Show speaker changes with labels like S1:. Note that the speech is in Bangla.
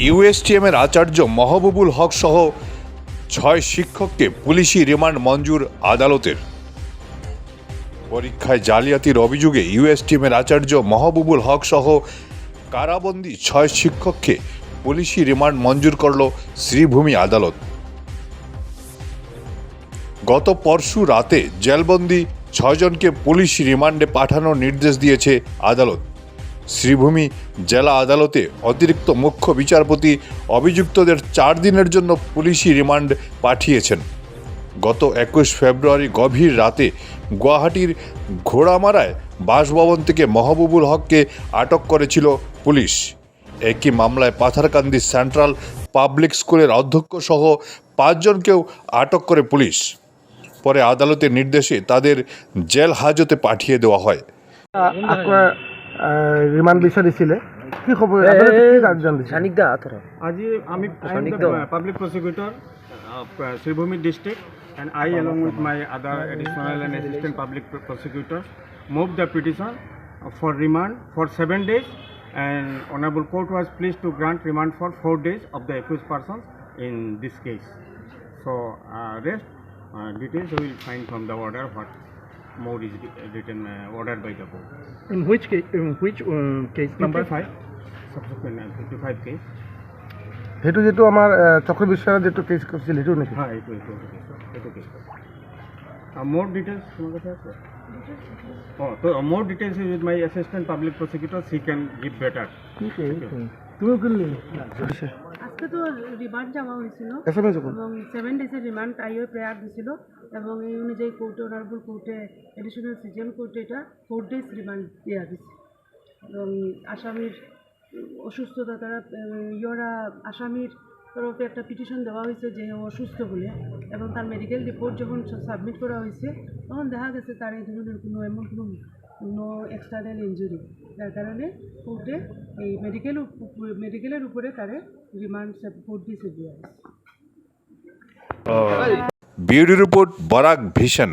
S1: ইউএসটিএমের আচার্য মাহবুবুল হক সহ 6 শিক্ষককে পুলিশি রিমান্ড মঞ্জুর আদালতের। পরীক্ষায় জালিয়াতির অভিযোগে ইউএসটিএমের আচার্য মাহবুবুল হক সহ কারাবন্দী 6 শিক্ষককে পুলিশি রিমান্ড মঞ্জুর করল শ্রীভূমি আদালত। গত পরশু রাতে জেলবন্দি 6 জনকে পুলিশ রিমান্ডে পাঠানোর নির্দেশ দিয়েছে আদালত। শ্রীভূমি জেলা আদালতে অতিরিক্ত মুখ্য বিচারপতি অভিযুক্তদের 4 দিনের জন্য পুলিশি রিমান্ড পাঠিয়েছেন। গত 21 ফেব্রুয়ারি গভীর রাতে গুয়াহাটির ঘোড়ামারায় বাসভবন থেকে মাহবুবুল হককে আটক করেছিল পুলিশ। একই মামলায় পাথারকান্দি সেন্ট্রাল পাবলিক স্কুলের অধ্যক্ষ সহ 5 জনকেও আটক করে পুলিশ। পরে আদালতের নির্দেশে তাদের জেল হাজতে পাঠিয়ে দেওয়া হয়।
S2: রিমান্ড বিষয় দিছিলে কি খবর কি গার্জন দিছে
S3: সানিকদা আতর
S4: আজি আমি public prosecutor Sribhumi district and I along with my other additional and assistant public prosecutors moved the petition for remand for 7 days, and honorable court was pleased to grant remand for 4 days of the accused persons in this case. So rest details we will find from the order what more is written ordered by the court.
S2: In which case number
S4: 55 subsequent 55 case.
S2: হেতু যেটো আমার চক্র বিশ্বাসের যেটো কেস করছিল হেতু নাকি?
S4: হ্যাঁ এটো কেস more details তোমার কাছে আছে? তো more details is with my assistant public prosecutor, he can give better.
S2: তুমি কিনলি
S5: আজকে তো রিমান্ড জমা হয়েছিল
S2: এসএমএস কোন
S5: এবং 7 ডেজের রিমান্ড আইও প্রেয়ার দিছিল এবং এই অনুযায়ী কোর্টে অনারেবল কোর্টে এডিশনাল সিজন কোর্টে এটা 4 ডেজ রিমান্ড দেওয়া দিচ্ছে এবং আসামির অসুস্থতা তারা আসামির তরফে একটা পিটিশন দেওয়া হয়েছে যে অসুস্থ বলে, এবং তার মেডিকেল রিপোর্ট যখন সাবমিট করা হয়েছে তখন দেখা গেছে তার এই ধরনের কোনো এক্সটার্নাল ইনজুরি, যার কারণে কোর্টে এই মেডিকেলের উপরে তারে রিমান্ড 4 ডেজ দেওয়া হয়েছে।
S1: Bureau report Barak vision.